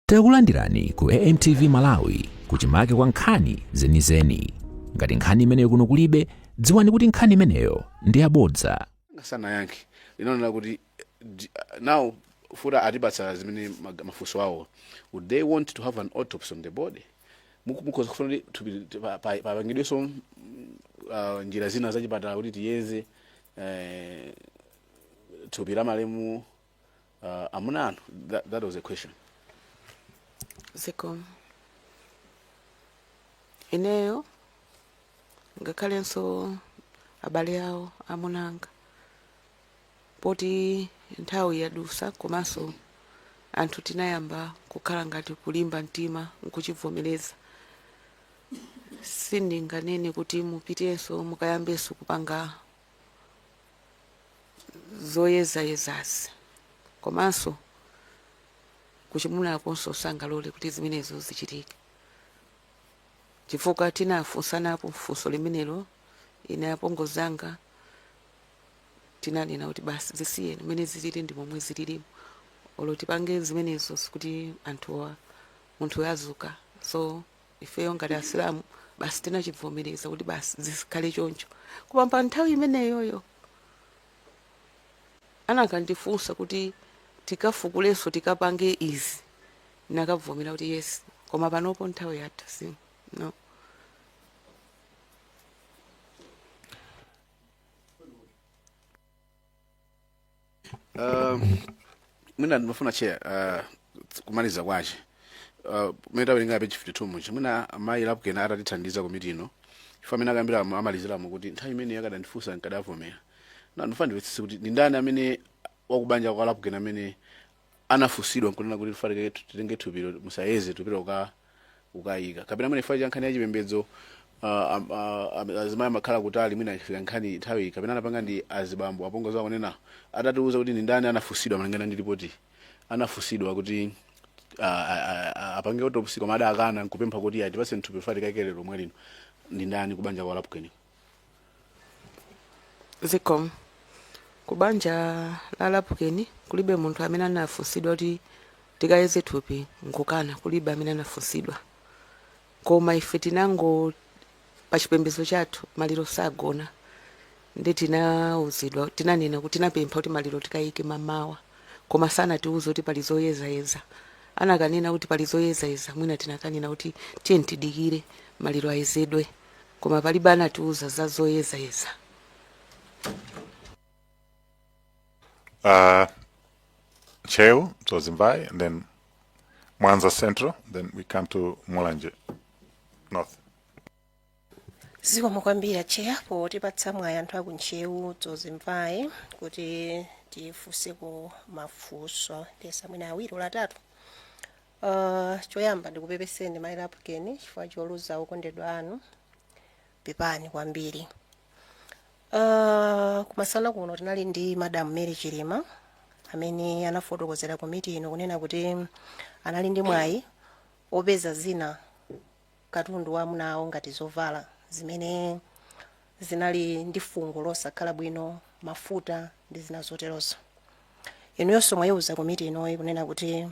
Takulandirani ku AMTV Malawi kuchimake kwa nkhani zenizeni. Ngati nkhani imeneyo kuno kulibe, dziwani kuti nkhani imeneyo ndi yabodza. Sana yanki linaona kuti now fura atipatsa zimene mafunso awo, would they want to have an autopsy on the body? Mukoza kufuna papangidweso njira zina zachipatala kuti tiyeze thupi la malemu amunanu. That was a question. Ziko ineyo ngakhalenso abale awo amunanga poti nthawi yadusa komanso anthu tinayamba kukhala ngati kulimba mtima nkuchivomereza. Sindinganene kuti mupitenso mukayambenso kupanga zoyezayezazi komanso kuchimulakonso sangalole kuti zimenezo zichitike, chifukwa tinafunsanapo funso limenelo ine apongozanga tinanena kuti basi zisiyeni mmene zilili ndi momwe zililimu, olo tipange zimenezo kuti munthu yazuka. So ifeyo ngati Asilamu basi tinachivomereza kuti basi zikhale choncho. Koma pa nthawi imeneyoyo anakandifunsa kuti tikafukulenso tikapange izi, nakavomera kuti yes, koma panopo nthawi yatha si no. Mwina ndimafuna chair kumaliza kwache meta welinga page 52 muchi mwina amayi lapukena atatithandiza komiti ino ifa amene akambira amaliziramo kuti nthawi imene yakadandifunsa nkadavomera na ndifuna ndiwetsetse kuti ndi ndani amene wakubanja kwa lapukena amene anafusidwa nkunena kuti tifarike tutenge thupilo musayeze tupilo ukayika kapena mwina ifa nkhani ya chipembedzo azimayi amakhala kutali mwina ifika nkhani nthawi kapena anapanga ndi azibambo apongoza kunena atatiuza kuti ndi ndani anafusidwa malingana ndi ripoti anafusidwa kuti apange autopsy koma adakana nkupempha kuti atipase nthupi fatika kale lomwe lino ndi ndani kubanja kwa lapukeni. Ziko kubanja la lapukeni kulibe munthu amene anafusidwa kuti tikayeze thupi nkukana, kulibe amene anafusidwa. Koma ife tinango pa chipembedzo chathu maliro sagona ndi tinauzidwa tinanena kuti tinapempha kuti maliro tikayike mamawa, koma sana tiuzo kuti pali zoyezayeza. Anakanena kuti pali zoyezayeza, mwina tinakanena kuti tiye tidikire maliro ayezedwe, koma palibe anatiuza za zoyezayeza. Cheu, Zimbai, and then Mwanza Central, then we come to Mulanje North. Ziko mkwambia cheyapo tipatsa mwayi anthu aku Ncheu Zimbai kuti tifunseko mafunso ndesa mwina awiri latatu. Choyamba ndikupepeseni mayi lapukeni chifukwa choluza okondedwa anu pepani kwambiri. Kumasana kuno tinali ndi Madam Mary Chilima amene anafotokozera komiti ino kunena kuti anali ndi mwayi opeza zina katundu wa munawo ngati zovala zimene zinali ndi fungo losakhala bwino, mafuta ndi zina zoterozo. Inuyonso mwayiuza komiti inoyi kunena kuti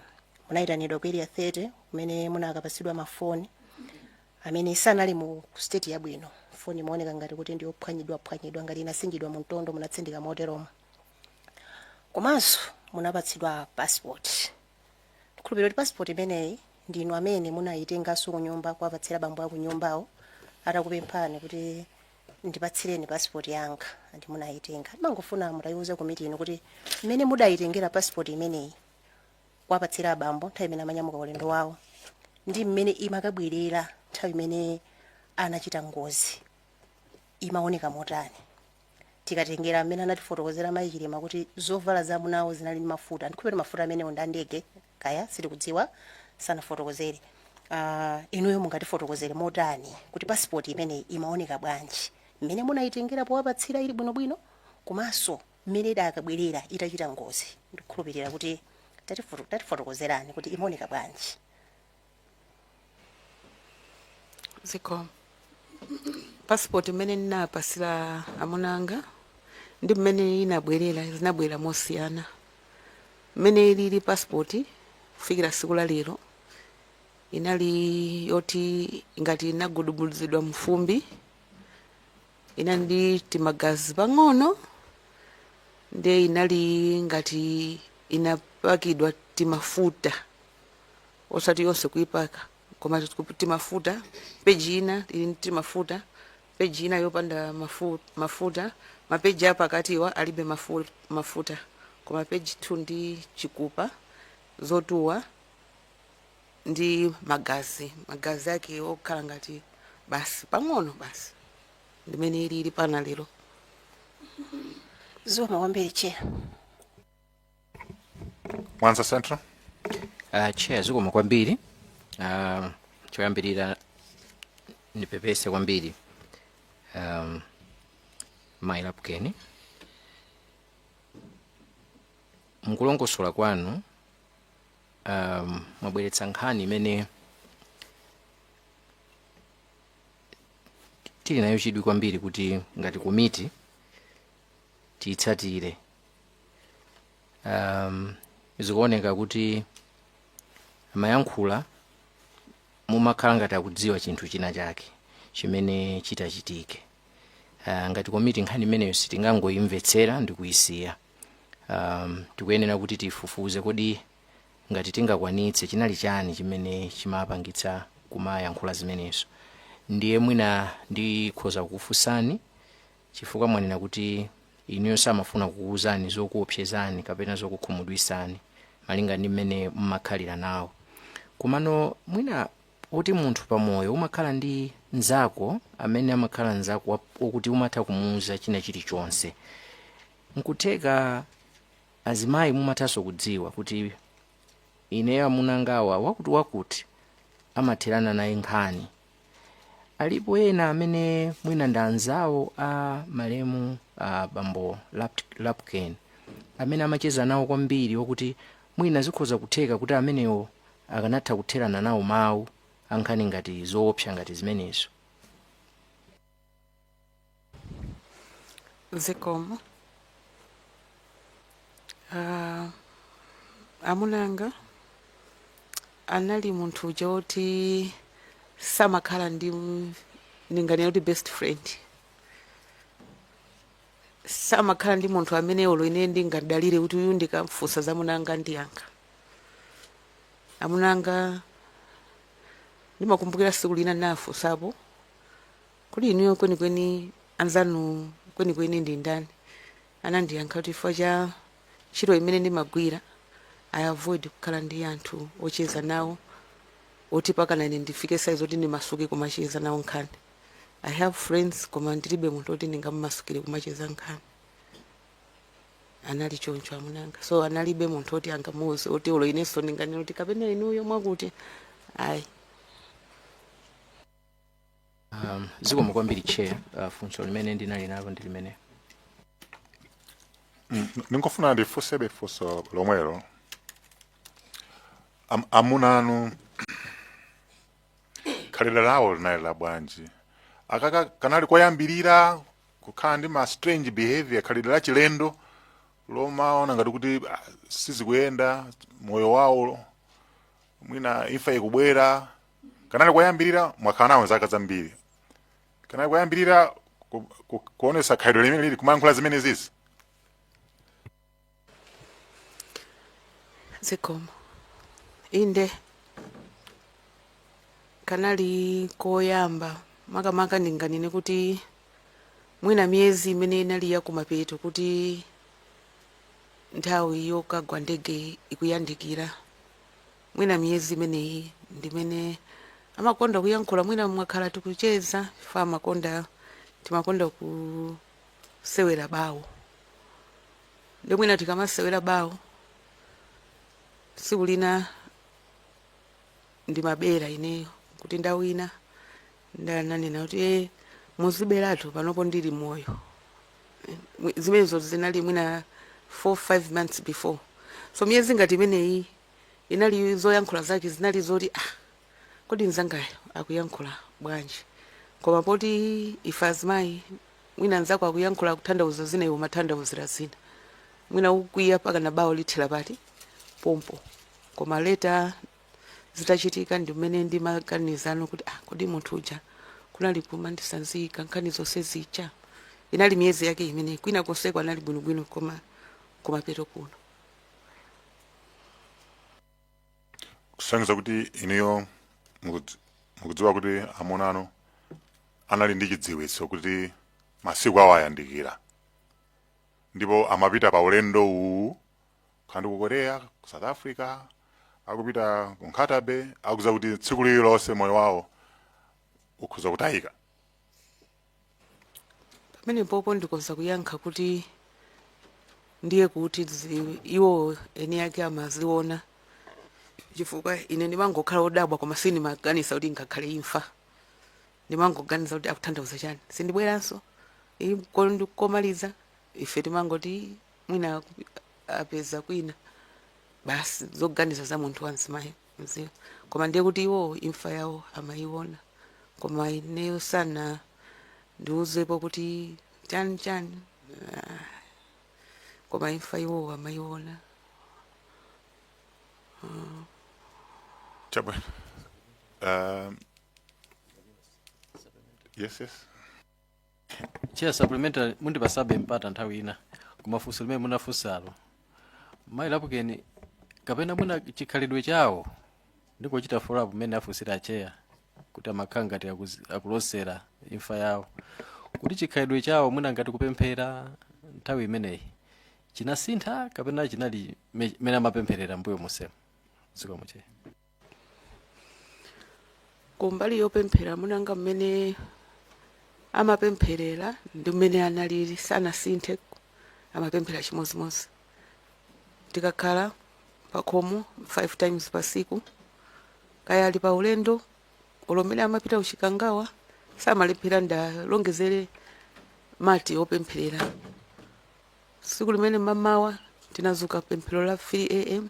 munayitanidwa ku area 30 kumene munakapasidwa mafoni amene sanali mu state yabwino. Foni maoneka ngati kuti ndi ophwanyidwa ngati inasingidwa mu mtondo munatsindika moteromo. Komanso munapatsidwa passport. Ndikhulupirira kuti passport imeneyi ndi inu amene munayitenganso ku nyumba kuwapatsira bambo aku nyumbawo atakupemphani kuti ndipatsireni passport yanga ndi munayitenga. Ndimangofuna mutayiuze komiti ino kuti mmene mudayitengera passport imeneyi kuwapatsira bambo nthawi imene amanyamuka ulendo wawo ndi mmene imakabwerera nthawi imene anachita ngozi imaoneka motani. Tikatengera amene anatifotokozera mayi Chilima kuti zovala za munawo zinali ndi mafuta, ndikhulupirira mafuta amene ndandege kaya sitikudziwa sanafotokozere. Inuyo mungatifotokozere motani kuti passport imene imaoneka bwanji mmene munayitengera powapatsira ili bwinobwino komanso mmene idakabwerera itachita ngozi. Ndikhulupirira kuti tatifotokozerani kuti imaoneka bwanji. Ziko passport mmene ninapasira amunanga ndi mmene inabwerera zinabwera mosiyana. Mmene ilili passport kufikira siku la lero inali yoti ngati inagudubuzidwa mfumbi, inali timagazi pang'ono, nde inali ngati inapakidwa timafuta osati yonse kuipaka koma timafuta. Peji ina ili timafuta, peji ina yopanda mafuta, mapeji apa akatiwa alibe mafuta koma peji 2 ndi chikupa zotuwa ndi magazi ake okhala ngati basi pang'ono basi. Ndimene ili pana lero. zoma kwambiri chair. Mwanza Central. Chair, zikoma kwambiri. Choyambirira nipepese kwambiri Mailapukeni mkulongosola kwanu. Mwabweretsa nkhani imene tili nayo chidwi kwambiri kuti ngati komiti tiyitsatire. Zikuoneka kuti amayankhula mumakhala ngati akudziwa chinthu china chake chimene chitachitike. Ngati komiti nkhani imeneyo sitingangoyimvetsera ndi kuyisiya. Tikuyenera kuti tifufuze kodi ngati tingakwanitse chinali chani chimene chimapangitsa kumayankhula zimenezo. Ndiye mwina ndikhoza kukufunsani chifukwa mwanena kuti inuyo samafuna kukuwuzani zokuopsezani kapena zokukhumudwisani malinga ndi mmene mmakhalira nawo. Komano mwina kuti munthu pamoyo umakhala ndi nzako amene amakhala nzako okuti umatha kumuwuza china chilichonse. Nkutheka azimayi mumathanso kudziwa kuti ineyo amunangawa wakuti amatherana naye nkhani. Alipo ena amene mwina ndi anzawo a malemu bambo Lapukeni amene amacheza nawo kwambiri wokuti mwina zikhoza kutheka kuti amenewo akanatha kutherana nawo mawu ankhani ngati zoopsa ngati zimenezo. Zikomo. Amunanga anali munthu joti samakhala ndi ninganena kuti best friend. Samakhala ndi munthu amene olo ine ndingadalire kuti uyu ndikamfunsa za munanga ndiyankha. Amunanga ndimakumbukira siku lina nafunsapo kuti inuyo kwenikweni anzanu kwenikweni ndi ndani. Anandiyankha kuti chifukwa cha ntchito imene ndimagwira I avoid kukhala ndi anthu ocheza nawo oti pakana ine ndifike size oti ndimasuke kumacheza nawo nkhani. I have friends koma ndilibe munthu oti ndingamasukire kumacheza nkhani. Anali choncho amunanga. So analibe munthu oti angamuwuze oti ulo inenso ndinganena kuti kapena inuyo mwakuti ayi. Zikoma kwambiri chair. Funso limene ndinali nalo ndi limene. Ningofuna ndifunsebe funso lomwelo. Amunanu khalidwe lawo linali la bwanji? Akaka kanali koyambirira kukhala ndi ma strange behavior, khalidwe la chilendo lomaona ngati kuti sizikuyenda moyo wawo mwina imfa ikubwera. Kanali koyambirira mwakhala nawo zaka zambiri. Kanali koyambirira kuonesa khalidwe limene lili kumayankhula zimene zizi. Zikomo. Inde kanali koyamba makamaka ndinganene kuti mwina miyezi imene inali ya kumapeto kuti nthawi yokagwa ndege ikuyandikira. Mwina miyezi imeneyi ndimene amakonda kuyankhula mwina mwakhala tikucheza fa timakonda kusewera bawo. Ndi mwina tikamasewera bawo siku lina ndimabera ineyo kuti ndawina ndananena kuti muziberatu panopo ndili moyo. Zimenezo zinali mwina 4-5 months before. So miyezi ngati imeneyi inali zoyankhula zake zinali zoti kodi nzangayo akuyankhula bwanji. Koma poti ife azimayi mwina nzako akuyankhula kuthandauza zina iwo mathandauzira zina. Mwina ukwiya paka na bawo lithira pati pompo. Koma leta zitachitika ndi mmene ndimaganizano kuti kodi munthu uja kunali kumandisanzika nkhani zonse zija. Inali miyezi yake imene kwina konseko anali bwinobwino koma kumapeto kuno. kusangiza kuti iniyo mukudziwa kuti amuna ano anali ndi chidziwitso kuti masiku awo ayandikira, ndipo amapita pa ulendo uwu kandi ku Korea, ku South Africa, akupita ku Nkatabe, akuza kuti tsiku lililonse moyo wawo ukhoza kutayika. Pamene popo ndikoza kuyankha kuti ndiye kuti iwo eni yake amaziona, chifukwa ine ndimangokhala odabwa koma sindimaganiza kuti ngakhale imfa. Ndimangoganiza kuti akutanthauza chani, sindibweranso komaliza ife timangoti mwina apeza kwina basi zoganiza za munthu wanzimayo mziyo. Koma ndiye kuti iwo imfa yawo amayiona, koma ineyo sana ndiuzepo kuti chani koma imfa iwo amayiona. Chabwe. Yes. Chia supplementary mundi pasabe mpata nthawi ina kumafunso limene munafunsalo mayi lapukeni kapena muna chikhalidwe chawo ndiko chita follow up mmene afunsira acheya kuti amakhala ngati akulosera imfa yawo, kuti chikhalidwe chawo muna ngati kupemphera nthawi imeneyi chinasintha kapena chinali mene amapempherera mbuyo musemo ziko muche. Kumbali yopemphera munanga mmene amapempherera ndi mmene analili sanasinthe, amapemphera chimozimozi. Tikakhala pakhomo 5 times pasiku, kaya ali pa ulendo olomene amapita uchikangawa samalephera ndalongezere mati opempherera. Siku limene mamawa tinazuka pemphero la 3 am,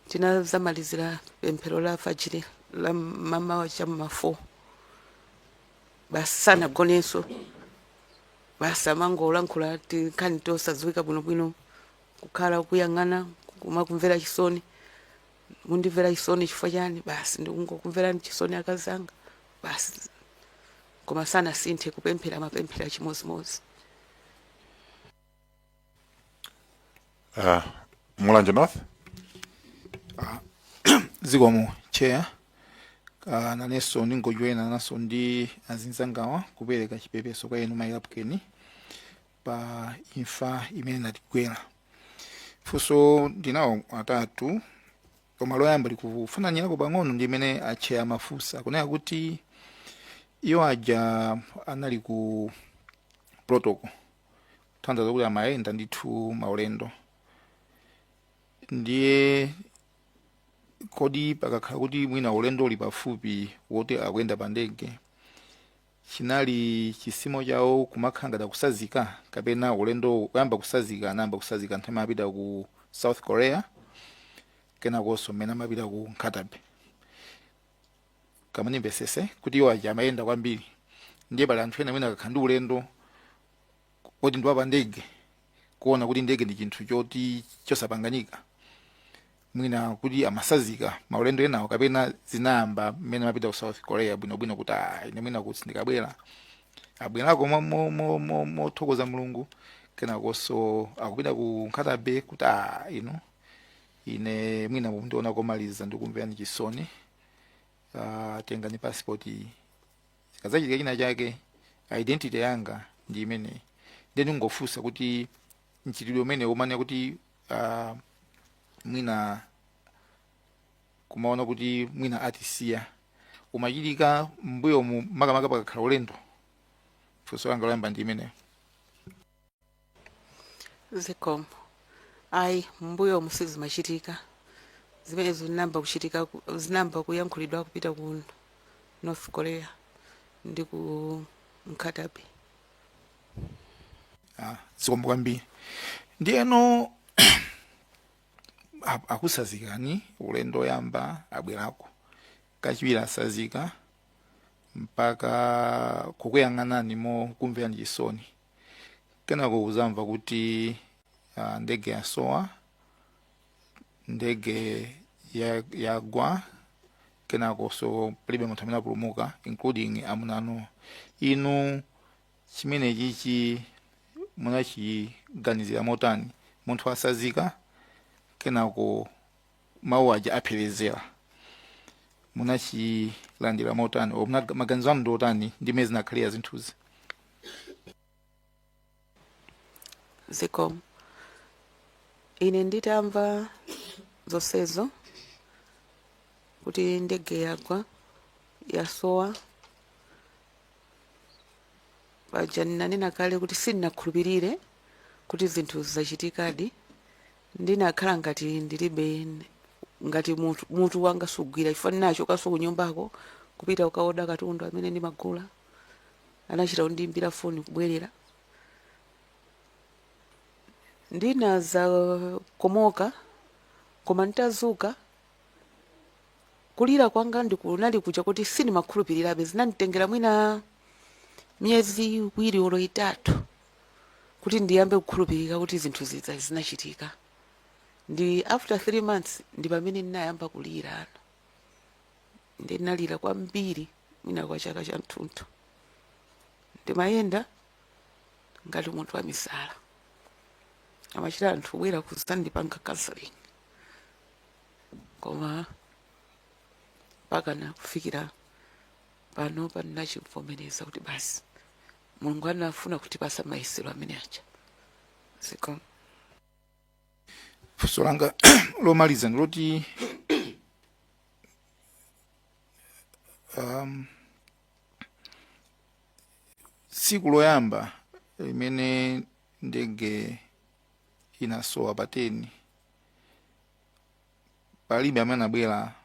tinazamalizira pemphero la fajiri la mamawa chamma 4. Basi sana gonenso basi amangolankhula tikhani tosadziwika bwinobwino, kukhala kuyang'ana kumakumvera chisoni. Mundimvera chisoni chifukwa chani? Basi ndikungokumverani chisoni akazanga basi, koma sanasinthe kupemphera amapemphera chimozimozi. Mulanje North. Zikomo chair. Naneso ningojoyena naso ndi azinzangawa kupereka chipepeso kwa inu mayi lapukeni pa imfa imene inatigwera. Funso ndinawo atatu, koma loyamba likufananirako pang'ono ndi imene acheya amafunsa kunena kuti iwo aja anali ku protocol, tanthauza kuti amayenda ndithu maulendo. Ndiye kodi pakakhala kuti mwina ulendo uli pafupi woti akuyenda pa ndege, chinali chisimo chawo kumakhala ngati kusazika kapena ulendo kuyamba kusazika, anayamba kusazika nthawi amapita ku South Korea kenakonso mmene amapita ku Nkatabe. Kamanimvesese kuti iwo aja amayenda kwambiri, ndiye pali anthu ena mwina akakhala ndi ulendo oti ndi wapa ndege, kuona kuti ndege ndi chinthu choti chosapanganyika, mwina kuti amasazika maulendo enawo kapena zinayamba mmene amapita ku South Korea bwinobwino kuti ine mwina kuti ndikabwera abwerako mothokoza Mulungu, kenakonso akupita ku Nkatabe kuti ine mwina mundiona komaliza ndikumverani chisoni, tengani passport kazachitika china chake, identity yanga ndi imene. Then ungofunsa kuti mchitidwe umene umane kuti mwina kumaona kuti mwina atisiya umachitika mbuyo mu makamaka pakakhala ulendo. Funso langa loyamba ndi imene. Zikomo. Ayi mbuyo musizimachitika zimene zinamba kuyankhulidwa kupita ku North Korea ndi ku Nkatabe. Zikomo kwambiri. Ndiyeno akusazikani ulendo yamba abwerako, kachiwiri asazika mpaka kukuyang'anani kumverani chisoni, kenako uzamva kuti ndege yasowa, ndege yagwa kenako so palibe munthu amene apulumuka including amunano. Inu chimene chichi munachiganizira motani munthu asazika kenako mawu aja aphelezera munachilandira motani o maganizo anu ndi otani ndimene zinakhalira zinthuzi? Zikomo. Ine nditamva zonsezo kuti ndege yagwa yasowa paja ndinanena kale kuti sindinakhulupirire kuti zinthu zachitikadi. Ndinakhala ngati ndilibe ngati mutu wanga sugwira chifukwa nacho kaso kunyumbako kupita ukaoda katundu amene ndimagula anachita kundiimbira foni kubwerera. Ndinaza komoka koma nditazuka kulira kwanga ndikunali kuja kuti sindimakhulupirirabe. Zinanditengera mwina myezi iwiri olo itatu kuti ndiyambe kukhulupirika kuti zinthu ziza zinachitika. Ndi after 3 months ndi pamene ndinayamba kulira ano. Ndinalira kwambiri mwina kwa chaka cha mtunthu. Ndimayenda ngati munthu wa misala. Amachita anthu bwera kuzandipanga counseling. Koma mpaka nakufikira pano ndinachivomereza kuti basi Mulungu anafuna kutipasa mayesero amene aja. Zikomo. Funso langa lomaliza ndiloti tsiku loyamba limene ndege inasowa pa 10 palibe amene anabwera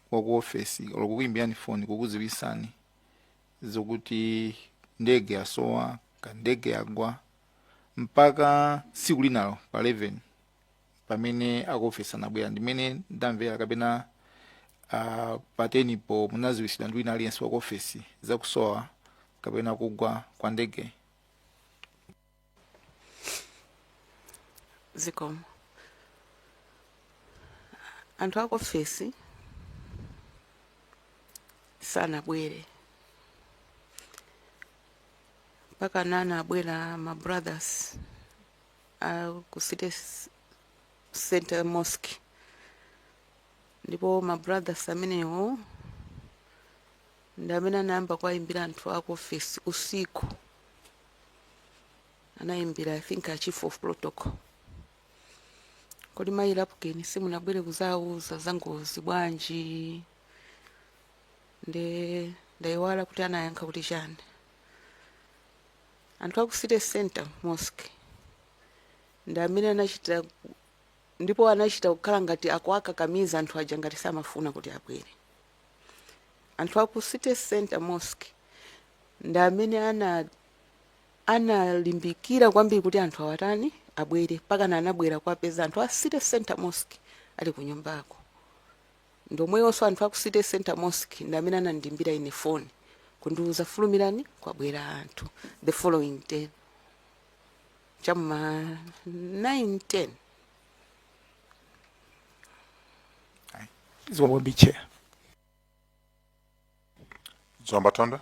ku ofesi olo kukuimbirani foni kukudziwitsani zokuti ndege yasowa ka ndege yagwa mpaka tsiku linalo pa 11 pamene akuofesi anabwera ndimene ndamvera kapena pa 10 po munadziwitsidwa ndi wina aliyense wa ofesi zakusowa kapena kugwa kwa ndege? Zikomo. Anthu aku ofesi sanabwere mpaka nana abwera ma brothers ku City Center Mosque. Ndipo ma brothers amenewo ndi amene anayamba kuimbira anthu aku ofesi usiku. Anaimbira I think a chief of protocol. Kodi mayi lapukeni simunabwere kuzauza za ngozi bwanji? Ndaiwala kuti anayankha kuti chani. Anthu aku City Center Mosque ndi amene anachita, ndipo anachita kukhala ngati akuakakamiza anthu aja ngati samafuna kuti abwere. Anthu aku City Center Mosque ndi amene analimbikira kwambiri kuti anthu awatani abwere paka anabwera kwapeza anthu a City Center Mosque ali ku nyumbako. Ndomweyonso anthu aku City Center Mosque ndi amene anandiimbira ine foni kundiuza fulumirani kwabwera anthu the following day chama 9:10. Zomwe biche Zomba Tonda.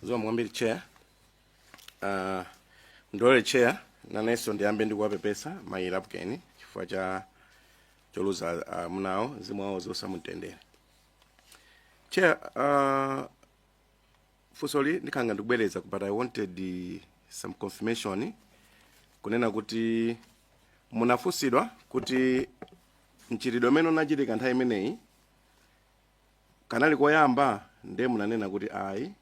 Mwambiri chair. Ndole chair naneso ndiyambe ndikuwapepesa mayi lapukeni chifukwa cha choluza munawo zimwawo zosamutendere. Chair, fusoli ndikanga ndikubwereza but I wanted some confirmation kunena kuti munafusidwa kuti mchitidwe umene unachitika nthawi imeneyi kanali koyamba nde munanena kuti ayi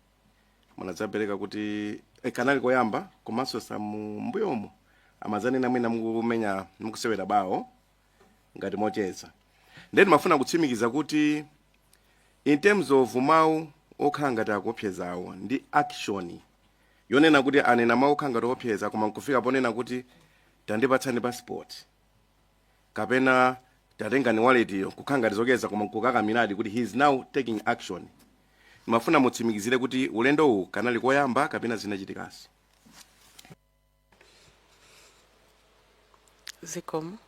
munadzapereka kuti kanali koyamba komanso samumbuyomo amazanena mwina mukumenya mukusewera bawo ngati mocheza. Then mafuna kutsimikiza kuti in terms of mawu okhala ngati akuopsezawo ndi action yonena kuti anena mawu okhala ngati opseza koma nkufika ponena kuti tandipatsani passport kapena tatengani wallet yo kukhala ngati zokeza koma nkukakamiradi kuti he is now taking action. Mafuna mutsimikizire kuti ulendo uwu kanali koyamba kapena zinachitikanso. Zikomo.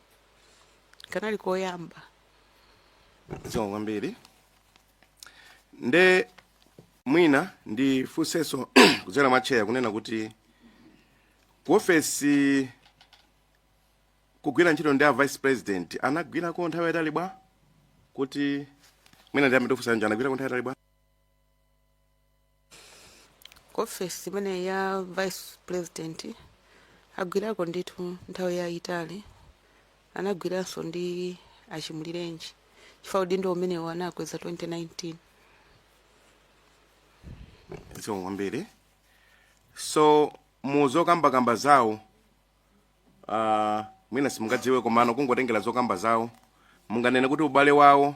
Kanali koyamba zikomo kwambiri. Nde mwina ndi funseso kudzera mwa chair kunena kuti ku ofesi kugwira ntchito ndi a vice president anagwirako nthawi yayitali bwa kuti mwina ndi amene ofusa nje anagwirako nthawi yayitali bwa ku ofesi imene ya vice president agwirako ndithu nthawi yayitali, anagwiranso ndi achimulirenji chifukwa udindo umenewo anakweza 2019. zikomo kwambiri. So muzokambakamba zawo mwina simungadziwe komano kungotengera zokamba zawo munganene kuti ubale wawo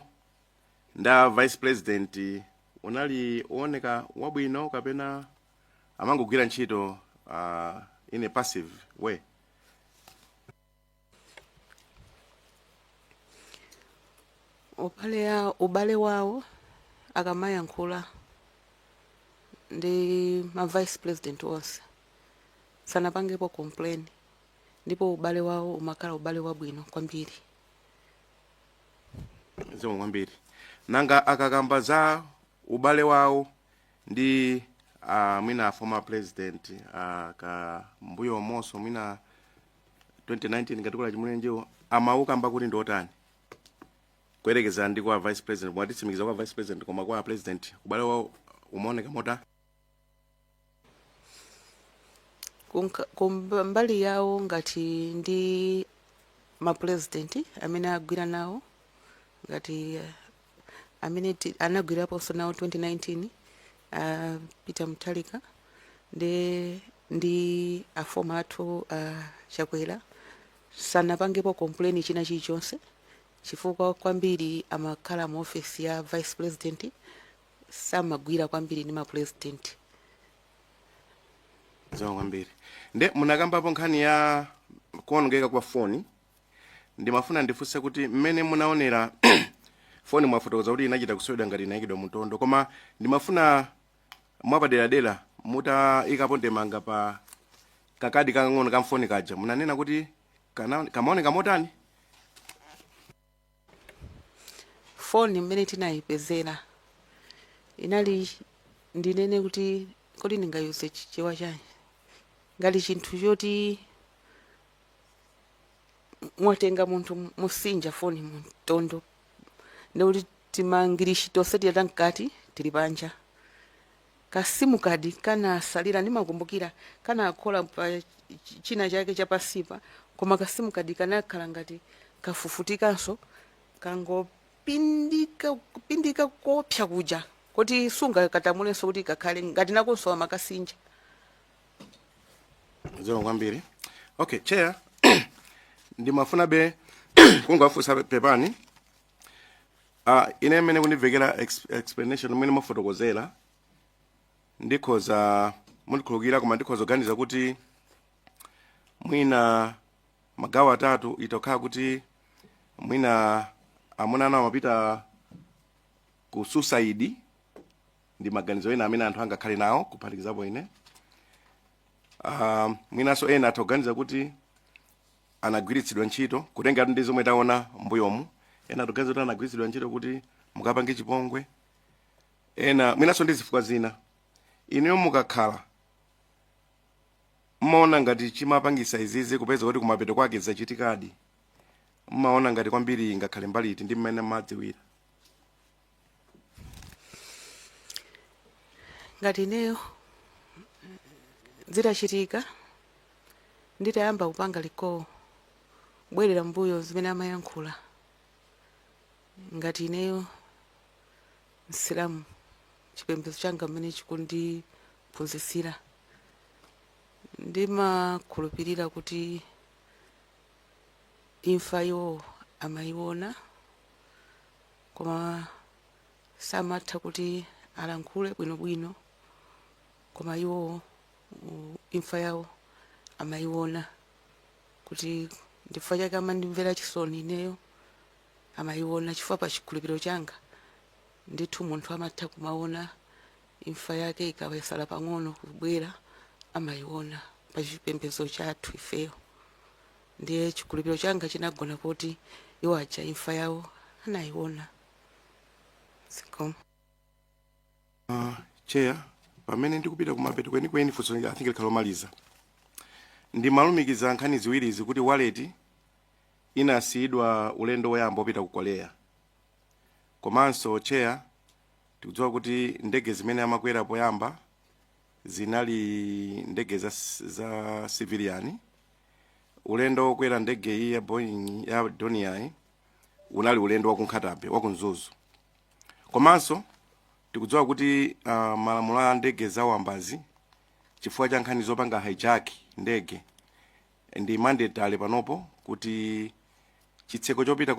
nda vice president unali uoneka wabwino kapena amangogwira ntchito in a passive way? ubale wawo akamayankhula ndi ma vice president onse sanapangepo complain, ndipo ubale wawo umakhala ubale wabwino kwambiri. zikomo kwambiri. Nanga akakamba za ubale wawo ndi mwina former president ka mbuyo moso mwina 2019 ngatikula chimulenjewo amaukamba kuti ndi otani kuyerekeza ndi kwa vice president, mwatitsimikiza kwa vice president koma kwa president ubale wawo umaoneka mota? Kumbali yawo ngati ndi ma president amene agwira nawo ngati amene anagwiraponso nawo 2019 Peter Mutharika ndi afoma athu Chakwera sanapangepo complain china chilichonse chifukwa kwambiri amakhala mu office ya vice president samagwira kwambiri ndi ma president. zikomo kwambiri. Nde munakambapo nkhani ya kuonongeka kwa foni, ndimafuna ndifunse kuti mmene munaonera foni mwafotokoza kuti inachita kuswedwa ngati inayikidwa mutondo, koma ndimafuna mwapaderadera mutayikapo ndemanga pa kakadi kang'ono ka mfoni kaja munanena kuti kamaoneka motani? Foni mmene tinayipezera inali ndinene kuti kodi ndingayuze chichewa chani ngati chinthu choti mwatenga munthu musinja foni mutondo ndikuti timangirishi tonse tiyata mkati tili panja. Kasimu kadi kana salira ndimakumbukira kana akhola pa china chake chapasipa, koma kasimu kadi kanakhala ngati kafufutikanso kangopindika kopsa kuja kuti sunga katamulenso kuti kakhale ngati nakonso amakasinja. zikomo kwambiri. Okay, chair ndimafuna be kungafusa pepani ine mmene kundivekera explanation mmene mafotokozera ndikhoza mundikhulukira koma ndikhoza kuganiza kuti mwina magawo atatu itokhala kuti mwina amuna ana amapita ku suicide ndi maganizo ena amene anthu angakhale nawo kuphatikizapo ine. Mwinanso ena atoganiza kuti anagwiritsidwa ntchito kutenga ndi zomwe taona mbuyomu, ena atoganiza kuti anagwiritsidwa ntchito kuti mukapange chipongwe, ena mwinanso ndi zifukwa zina. Ineyo mukakhala mmaona ngati chimapangisa izizi kupeza kuti kumapeto kwake zachitikadi, mmaona ngati kwambiri ngakhale mbaliti ndi mmene madziwira? Ngati ineyo zitachitika nditayamba kupanga liko bwerera mbuyo zimene amayankhula, ngati ineyo Msilamu chipembedzo changa mmene chikundiphunzitsira ndimakhulupirira kuti imfa iwo amayiona koma samatha kuti alankhule bwinobwino, koma iwo imfa yawo amayiona kuti ndifukwa chake amandimvera chisoni ineyo amayiona chifukwa pa chikhulupiriro changa ndithu munthu amatha kumaona imfa yake ikawesala pang'ono kubwera amayiona pa chipembedzo chathu ifeyo. Ndiye chikhulupiriro changa chinagona kuti iwo aja imfa yawo anayiona. Zikomo. Chair, pamene ndikupita kumapeto kwenikweni funso I think likhalomaliza ndimalumikiza nkhani ziwirizi kuti wallet inasiyidwa ulendo woyamba opita ku Korea. Komanso chair tikudziwa kuti ndege zimene amakwera poyamba zinali ndege za civilian. Ulendo wokwera ndege iyi ya Boeing ya Doniai unali ulendo wa kunkhatabe wa kunzuzu. Komanso tikudziwa kuti malamulo a ndege zawambazi chifukwa cha nkhani zopanga hijack ndege ndi mandatory panopo kuti chitseko chopita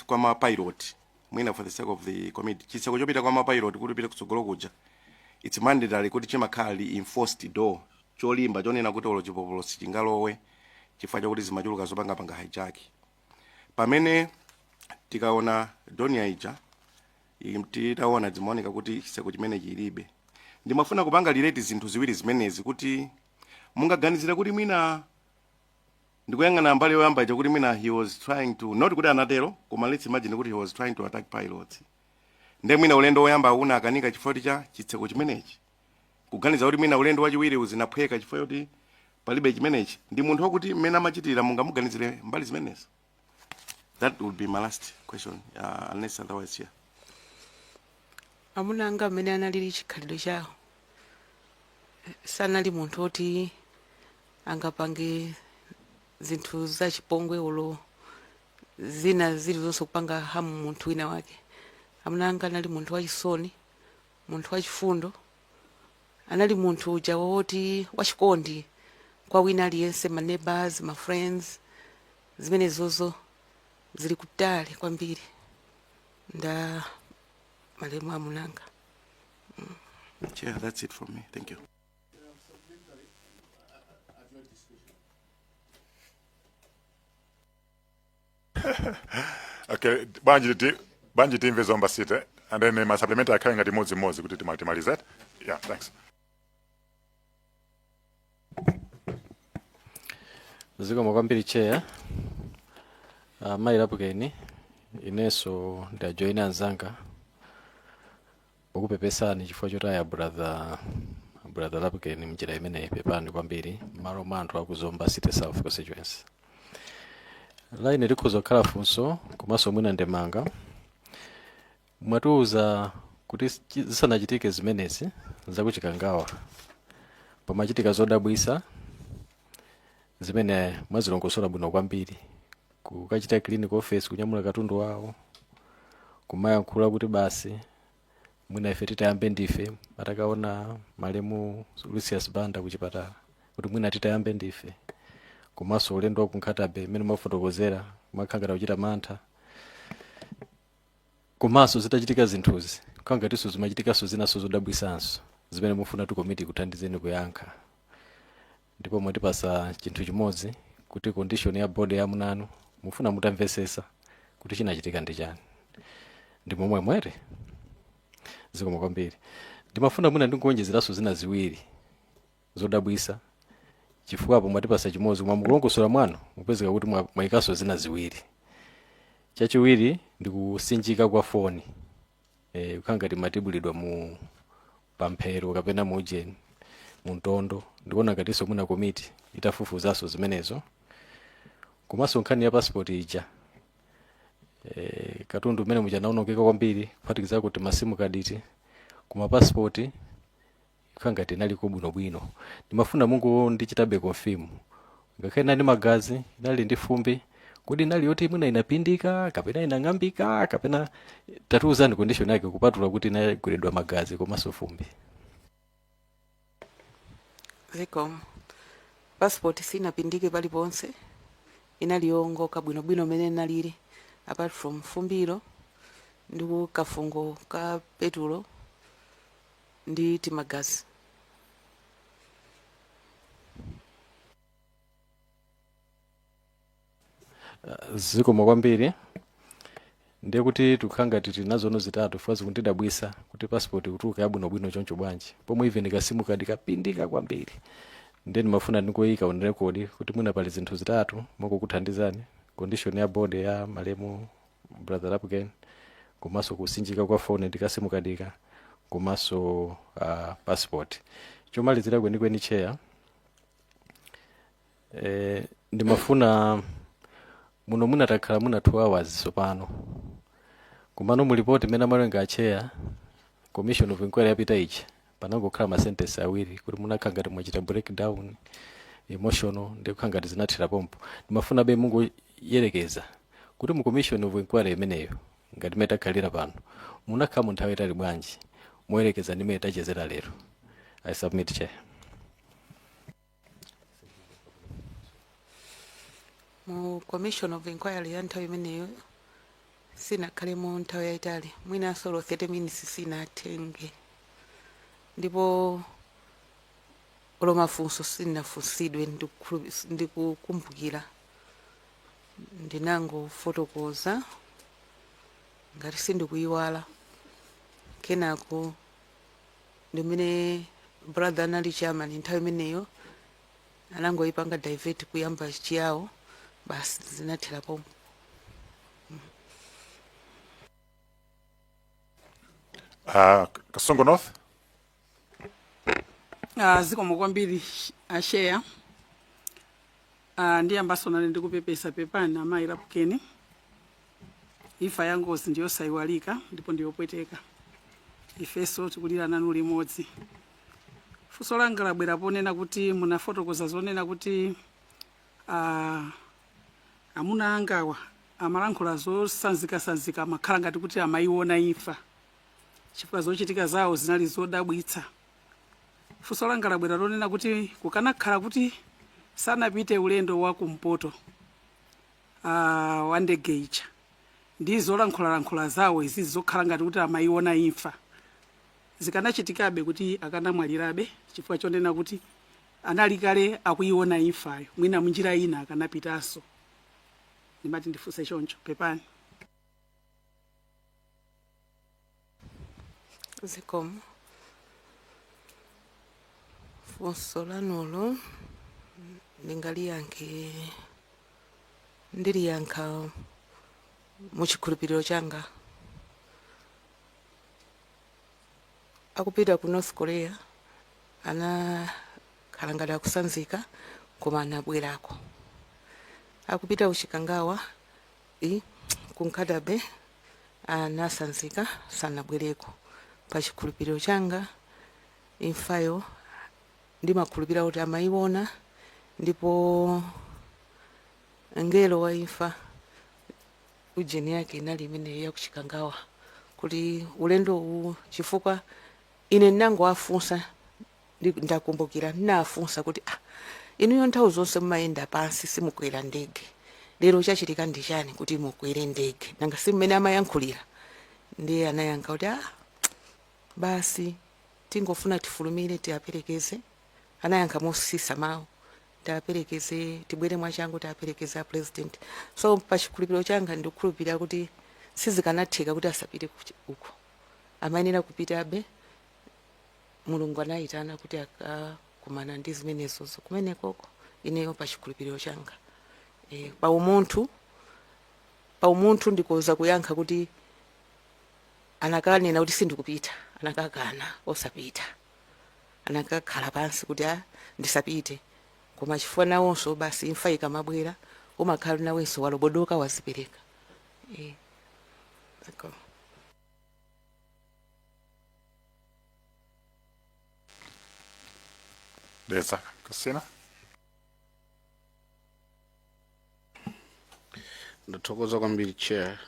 kwa mapilot mwina for the sake of the committee chitseko chopita kwa mapilot kuti pita kutsogolo kuja it's mandatory kuti chimakhali enforced door cholimba chonena kuti olo chipopolo sichingalowe chifukwa chakuti zimachuluka zopanga hijack. Pamene tikaona Donia ija titaona zimaoneka kuti chitseko chimene chilibe. Ndimafuna kupanga relate zinthu ziwiri zimenezi kuti mungaganizira kuti mwina ndikuyang'ana mbali yoyamba ija kuti mwina he was trying to not kuti anatero koma let's imagine kuti he was trying to attack pilots. Nde mwina ulendo woyamba una akanika chifukwa cha chitseko chimenechi. Kuganiza kuti mwina ulendo wachiwiri uzinaphweka chifukwa kuti palibe chimenechi. Ndi munthu wakuti mmene amachitira mungamuganizire mbali zimenezi. That would be my last question unless otherwise here. Amuna anga amene analili chikhalidwe chawo sanali munthu oti angapange zinthu za chipongwe ulo zina zilizonse kupanga hamu munthu wina wake. Amuna anga anali munthu wachisoni, munthu wachifundo, anali munthu uja woti wachikondi kwa wina aliyense, ma neighbors, ma friends, zimene zozo zili kutali kwambiri nda malemu amunanga. Chair, that's it from me. Thank you. Okay, banji timve zomba site and then my supplementary akhala ngati modzi kuti timalize. Yeah, thanks. Zikomo kwambiri chair. Mailapukeni ineso ndajoina anzanga okupepesani chifukwa chotaya brother Lapukeni mjira imene pepani kwambiri malo manthu akuzomba City South constituency. Line likhoza kukhala funso komanso mwina ndemanga mwatiuza kuti zisanachitike zimenezi zakuchikangawa pamachitika zodabwisa zimene mwazilongosola bwino kwambiri kukachita clinic office kunyamula katundu wawo kumayankhula kuti basi mwina ife titayambe ndife atakaona malemu Lucius Banda kuchipatala kuti mwina titayambe ndife komanso ulendo wakunkhatabe mmene mafotokozera makhangata kuchita mantha komanso zitachitika zinthuzi kangatiso zimachitikanso zinaso zodabwisanso zimene mufuna tu komiti kuthandizeni kuyankha. Ndipo mwatipasa chinthu chimodzi kuti condition ya board ya munanu mufuna mutamvesesa kuti chinachitika ndi chani. Ndipo mwemwere zikomo kwambiri. Ndimafuna mwina ndikuonjezeraso zina ziwiri zodabwisa chifukwa apo mwatipasa chimodzi mwamukulongosola mwanu mupezeka kuti mwayikaso zina ziwiri. Chachiwiri ndikusinjika kwa foni ukangati matibulidwa mu pamphero kapena mu ujeni muntondo ndikuona ngatiso muna komiti itafufuzaso zimenezo. Komanso nkhani ya passport ija katundu mmene muja naonongeka kwambiri kuphatikiza kuti masimu kaditi kuma passport kangati naliko bwinobwino. Ndimafuna mungu ndichitabe confirm ngakhale nani magazi nali ndi fumbi kuti nali yoti mwina inapindika kapena inang'ambika kapena tatiuzani condition yake kupatula kuti inagwiridwa magazi komanso fumbi. Zikomo. Passport sinapindike paliponse inaliongoka bwinobwino mmene nalili apart from fumbiro ndi kafungo ka petulo ndi timagazi. Zikomo kwambiri. Ndiye kuti tukhanga titi nazono zitatu fazi kundidabwisa kuti passport kutuka yabwinobwino choncho bwanji pomwe even kasimu kadi kapindika kwambiri. Ndiye ndimafuna ndikoyika on record kuti mwina pali zinthu zitatu moko kuthandizani condition ya board ya malemu brother Lapukeni komanso kusinjika kwa foni ndikasimukadika komanso passport. Chomalizira kwenikweni chair, ndimafuna muno munatakhala muna 2 hours sopano kumano mulipoti mena malenga chair commission of inquiry yapita ichi panangokhala masentence awiri kuti munakhala ngati mwachita breakdown emotional ndikukhala ngati zinathira pompo. Ndimafuna be mungoyerekeza kuti mu commission of inquiry imeneyo ngati metakhalira pano munakhala mu nthawi itali bwanji moyerekeza ndi meta tachezera lero. I submit, chair. Mu commission of inquiry ya nthawi imeneyo sinakhale mu nthawi yayitali, mwina solo 30 minutes sinatenge, ndipo olo mafunso sinafunsidwe. Ndikukumbukira ndinangofotokoza ngati sindikuyiwala, kenako ndimene brother anali chairman nthawi imeneyo anangoyipanga divert kuyamba chiyawo, basi zinathera pompo. Kasongo North. Zikomo kwambiri ashare. Ndiyambaso nali ndikupepesa pepani amayi lapukeni. Ifa ya ngozi ndiyo sayiwalika ndipo ndiyopweteka. Ifeso tikulira nanu limodzi. Funso langa labwera ponena kuti munafotokoza zonena kuti amuna angawa amalankhula zosanzika makhala ngati kuti amayiona imfa chifukwa zochitika zawo zinali zodabwitsa. Funso langa labwera lonena kuti kukanakhala kuti sanapite ulendo wa kumpoto wa ndege ija ndizo lankhula zawo izi zokhala ngati kuti amayiona imfa, zikanachitikabe kuti akanamwalirabe chifukwa chonena kuti anali kale akuyiona imfayo, mwina munjira ina akanapitanso. Ndimati ndifunse choncho pepani. Zikomo. Funso lanulo ndiliyankha muchikhulupiriro changa. Akupita ku North Korea anakhala ngati akusanzika koma anabwerako. Akupita uchikangawa ku Nkatabe anasanzika sanabwereko. Pa chikhulupiriro changa imfayo ndimakhulupirira kuti amayiona, ndipo ngelo wa imfa ujeni yake inali imene ya kuchikangawa kuti ulendo uwu chifukwa ine ndinangowafunsa, ndakumbukira ndinafunsa kuti inuyo nthawi zonse mumayenda pansi simukwera ndege, lero chachitika ndi chani kuti mukwere ndege? Nanga si mmene amayankhulira. Ndiye anayankha kuti basi tingofuna tifulumire tiaperekeze. Anayankha mosisa mawu, tiaperekeze tibwere mwachangu tiaperekeze a president. So pa chikhulupiriro changa ndikukhulupirira kuti sizikanatheka kuti asapite uko, amayenera kupitabe. Mulungu anayitana kuti akakumana ndi zimenezozo kumenekoko. Ineyo pa chikhulupiriro changa pa umunthu ndikoza kuyankha kuti anakanena kuti sindikupita, anakakana osapita, anakakhala pansi kuti ndisapite, koma chifukwa nawonso basi imfa ikamabwera umakhala nawenso walobodoka wazipereka. Zikomo. Deza Kasina. Ndathokoza kwambiri chair.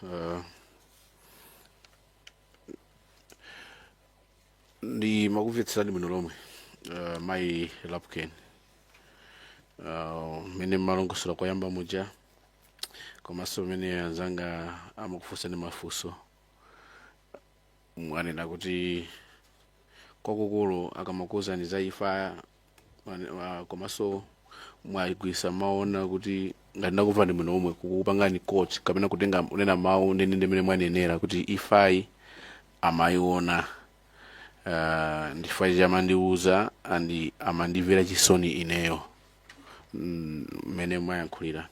Ndi makuvetsera ndi bwino lomwe mayi lapukeni mene malongosolo koyamba muja komanso mene anzanga amakufunsa ndi mafunso mwanena kuti kwakukulu akamakuwuzani za imfa komanso mwayigwisa maona kuti ngati ndakumva ndi bwino lomwe kukupangani coach kapena kutenga unena mawu ndende mene mwanenera kuti imfayi amayiona. Ndifai chamandiuza andi amandivera chisoni ineyo mene mwayankhulira.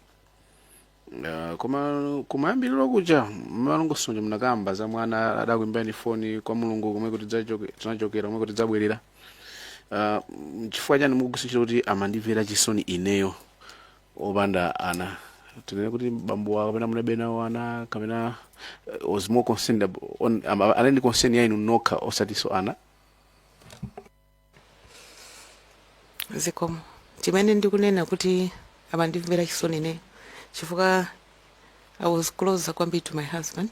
Koma kumayambiriro kuja malongosonja mnakamba za mwana adakuimbani foni kwa mulungu komwe kuti tinachokera komwe kuti dzabwerera. Chifukwa chani mukugusichira kuti amandimvera chisoni ineyo opanda ana? Tinene kuti bambo wako kapena munabe nawo ana kapena was more concerned on anaendi concern yainu nokha osatiso ana? Zikomo chimene ndikunena kuti amandimvera chisoni ineyo chifukwa I was closer kwambiri to my husband.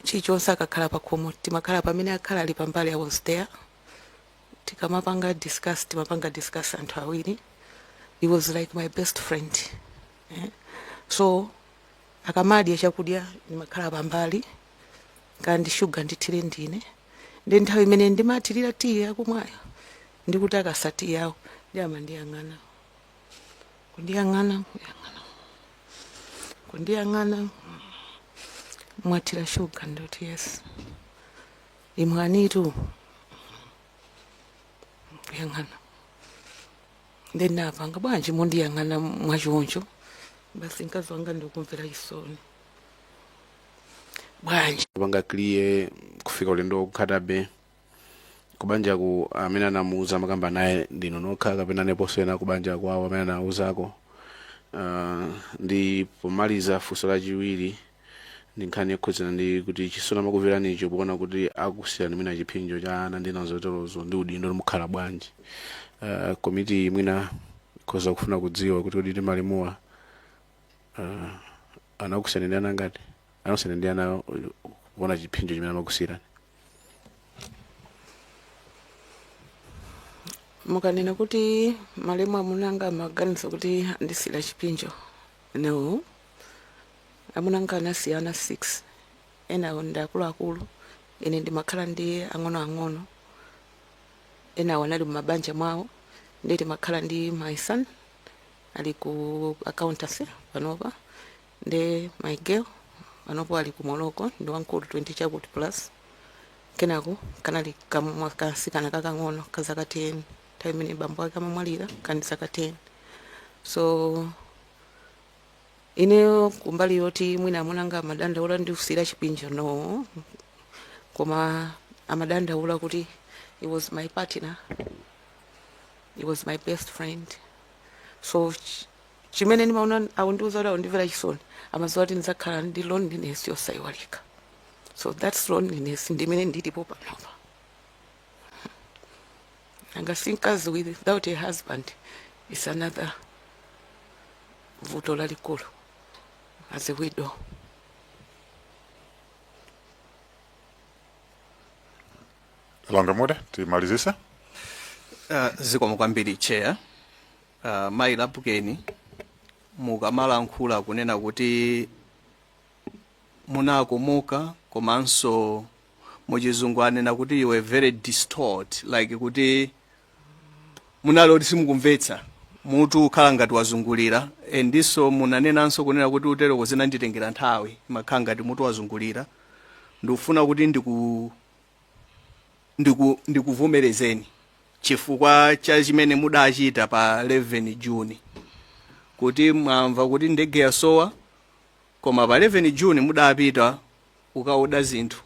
Chichonse akakhala pakhomo timakhala pamene akhala ali pambali. I was there. Timapanga discuss anthu awiri. He was like my best friend. So akamadya chakudya ndimakhala pambali kandi sugar ndithire ndine. Ndi nthawi imene ndimathirira tiye akumwayo ndikuti akasati yawo ndi amandiyang'ana. Kundiyang'ana mwathira sugar ndoti yes. Imwanitu kuyang'ana. Then napanga bwanji mundiyang'ana mwachoncho basi mkazi wanga ndikumvera chisoni. Bwanji panga clear kufika ulendo kukhatabe kubanja ku amene anamuuza makamba naye ndino nokha kapena neposena kubanja kwawo amene anauzako. Ndi pomaliza funso lachiwiri ndi nkhani yokhuzana ndi kuti chisoni amakumveranicho poona kuti akusiyani mwina chipinjo cha ana ndi nazotolozo ndi udindo lomukhala bwanji. Komiti mwina koza kufuna kudziwa kuti kodi malimuwa anakusiyani ndi ana ngati anakusiyani ndi ana kuona chipinjo chimene amakusiyirani. mukanena kuti malemu amunanga amaganiza kuti andisila chipinjo. No, amunanga anasiyana 6 enawo ndi akuluakulu ine ndimakhala ndi ang'onoang'ono. Enawo anali mumabanja mwawo ndi timakhala ndi my son ali ku accountancy panopa ndi my girl panopo ali ku Morocco ndi wankulu 20 chakuti plus. Kenako kanali kasikana kakang'ono kazaka 10 nthawi imene bambo ake amamwalira kandi zaka 10. So ineyo kumbali yoti mwina amunanga amadandaula ndi kusiyira chipinjo no, koma amadandaula kuti he was my partner, he was my best friend. So chimene ndimaona aundiuza kuti aundimvera chisoni amaziwa kuti ndizakhala ndi loneliness yosayiwalika. So that's loneliness ndimene ndilipo panopa. Angasinkazi without a husband is another vuto lalikulu as a widow. Longa muda timalizisa. Zikomo kwambiri chair. Mai lapukeni mukamalankhula kunena kuti munakomoka komanso muchizungu anena kuti you were very distort, like kuti munalo kuti simukumvetsa mutu ukhala ngati wazungulira. Ndiso munanenanso kunena kuti utero kozina nditengera nthawi makhala ngati mutu wazungulira. Ndikufuna kuti ndikuvomerezeni chifukwa cha chimene mudachita pa 11 June kuti mwamva kuti ndege yasowa koma pa 11 June mudapita ukaoda zinthu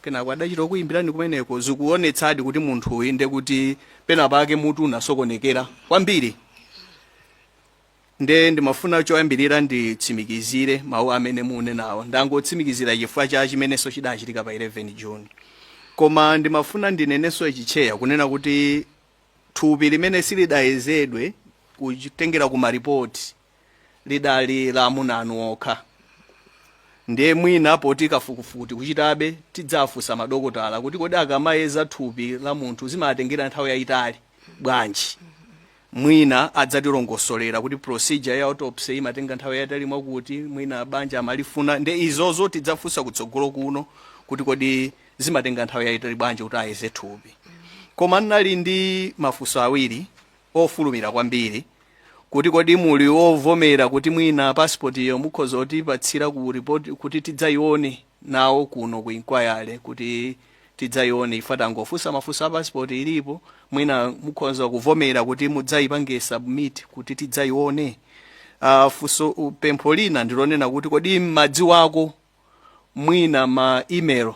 kenako adachita kuyimbirani kumeneko. Zikuonetsadi kuti munthu uyu nde kuti pena pake mutu unasokonekera kwambiri. Ndimafuna choyambirira nditsimikizire mawu amene munenawo. Ndangotsimikizira chifukwa cha chimenenso chidachitika pa 11 June. Koma ndimafuna ndinenenso chicheya kunena kuti thupi limene silidayezedwe kutengera ku maripoti lidali la amuna anu okha. Ndiye mwina poti kafukufuku kuchitabe tidzafunsa madokotala kuti kodi akamayeza thupi la munthu zimatengera nthawi yayitali bwanji. Mwina adzatirongosolera kuti procedure ya autopsy imatenga nthawi yayitali mwakuti mwina banja amalifuna. Ndi izozo tidzafunsa kutsogolo kuno kuti kodi zimatenga nthawi yayitali bwanji kuti ayeze thupi. Koma ndinali ndi mafunso awiri ofulumira kwambiri kuti kodi muli ovomera kuti mwina passport iyo mukhoza kutipatsira ku report kuti tidzayione nawo kuno ku inquiry kuti tidzayione ife tangofunsa mafunso a passport ilipo mwina mukhoza kuvomera kuti mudzayipange submit kuti tidzayione. funso pempho lina ndilonena kuti kodi madzi wako mwina ma email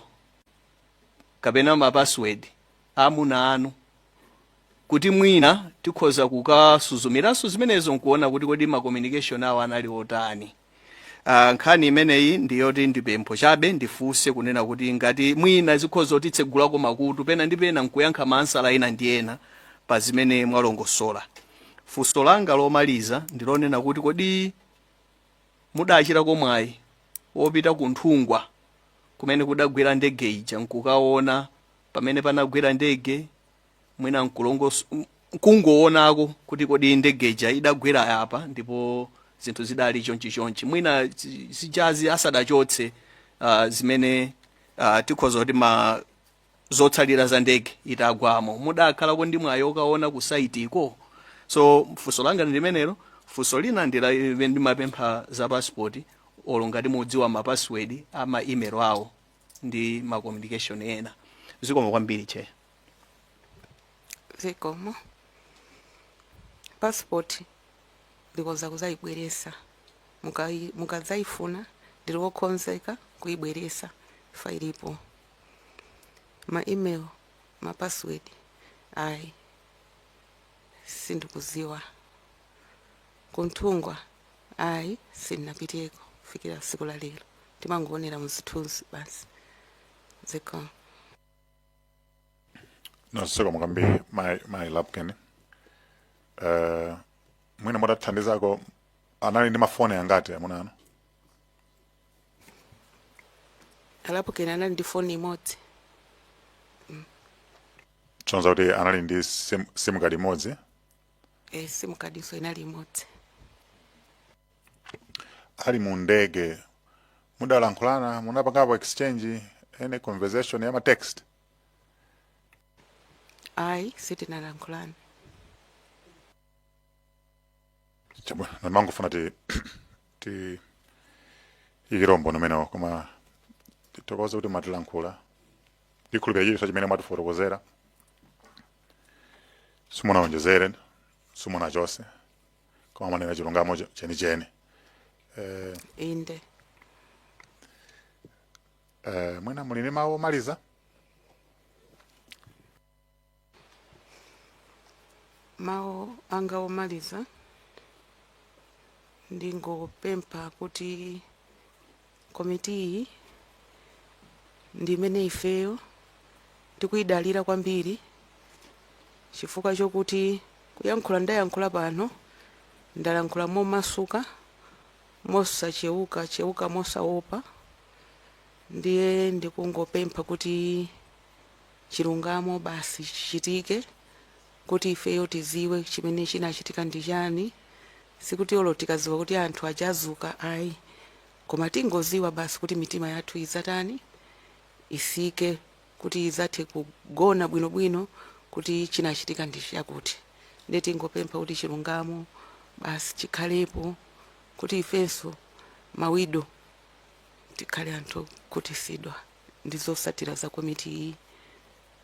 kapena ma password amuna anu kuti mwina tikhoza kukasuzumiranso zimenezo nkuona kuti kodi ma communication awo anali otani. Nkhani imeneyi ndiyoti ndipempho chabe ndifunse kunena kuti ngati mwina zikhoza kutitsegulako makutu pena ndi pena nkuyankha mansala ina ndi ena pa zimene mwalongosola. Funso langa lomaliza ndilonena kuti kodi mudachitako mwayi wopita ku Nthungwa kumene kudagwera ndege ija nkukaona pamene panagwera ndege mwina nkungoonako kuti kodi ndege ija idagwera apa ndipo zinthu zidali chonchi mwina zijazi asadachotse zimene tikhoza kuti zotsalira za ndege itagwamo mudakhalako ndi mwayi okaona ku site iko. So funso langa ndimenelo. Funso lina ndimapempha za passport olo ngati mudziwa ma password ama email awo ndi ma communication ena. Zikomo kwambiri che. Zikomo. Passport ndikoza kuzayibweresa mukadzayifuna ndilikokonzeka kuyibweresa failipo. Ma email ma password ayi sindikuziwa. Ku Nthungwa ayi sindinapiteko fikira siku la lero timangoonera muzithunzi basi. Zikomo. Zikomo kwambiri my Lapukeni. Mwina mudathandizako anali ndi mafoni angati amuna anu? Lapukeni anali ndi foni imodzi. Chonza kuti anali ndi sim card imodzi? Sim card so inali imodzi. Ali mu ndege mudalankhulana munapangapo exchange any conversation ya ma text? Ayi sitinalankhulana. Namangofuna ti ikirombo nomeno koma titokoze kuti matilankhula ndikhulupirira chilicho chimene mwatifotokozera simunaonjezere simuna chose koma manena chilungamo chenicheni. Inde. Mwina mulini mawu omaliza? Mawu anga omaliza ndingopempha kuti komiti iyi ndimene ifeyo tikuyidalira kwambiri chifukwa chokuti kuyankhula ndayankhula pano ndalankhula momasuka mosacheuka mosaopa. Ndiye ndikungopempha kuti chilungamo basi chichitike kuti ifeyo tiziwe chimene chinachitika ndi chani. Sikuti olo tikaziwa kuti anthu ajazuka ayi koma tingoziwa basi kuti mitima yathu izatani isike kuti izathe kugona bwinobwino kuti chinachitika ndi chakuti. Ndiye tingopempha kuti chilungamo basi chikhalepo kuti ifenso mawido tikhale anthu kutisidwa ndizosatira za komiti iyi.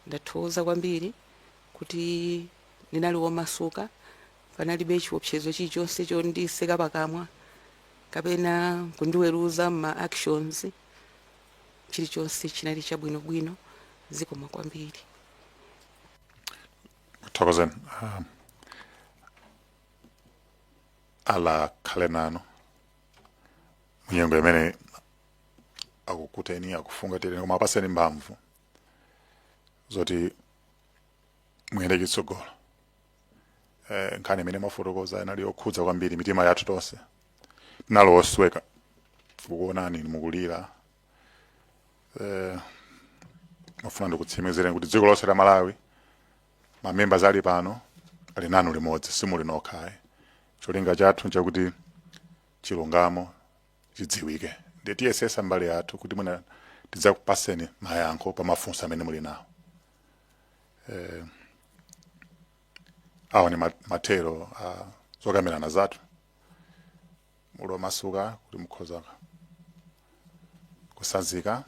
Ndathokoza kwambiri kuti ndinali womasuka panalibe chiopsezo chilichonse chondiseka pakamwa kapena kundiweruza ma actions chilichonse chinali chabwinobwino. Zikomo kwambiri. Thokozeni. Ala khale nanu munyengo imene akukuteni akufungateni koma apaseni mbamvu zoti muyende chitsogolo. Nkhani imene mafotokoza inali yokhudza kwambiri mitima yathu tonse. Tinalo osweka kukuonani mukulira. Mafuna ndikutsimikizireni kuti dziko lonse la Malawi mamembers ali pano ali nanu limodzi simuli nokha. Cholinga chathu nchakuti chilungamo chidziwike. Ndiye tiyesesa mbali yathu kuti mwina tidzakupaseni mayankho pa mafunso amene muli nawo. Awa ni matero zokamirana zathu mulo masuka kuti mukhoza kusanzika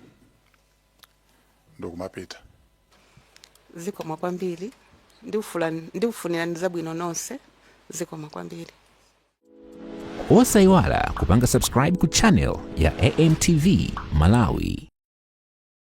ndokumapita. Zikomo kwambiri ndikufunira ndi zabwino nonse. Zikomo kwambiri. osayiwala kupanga subscribe ku channel ya AMTV Malawi.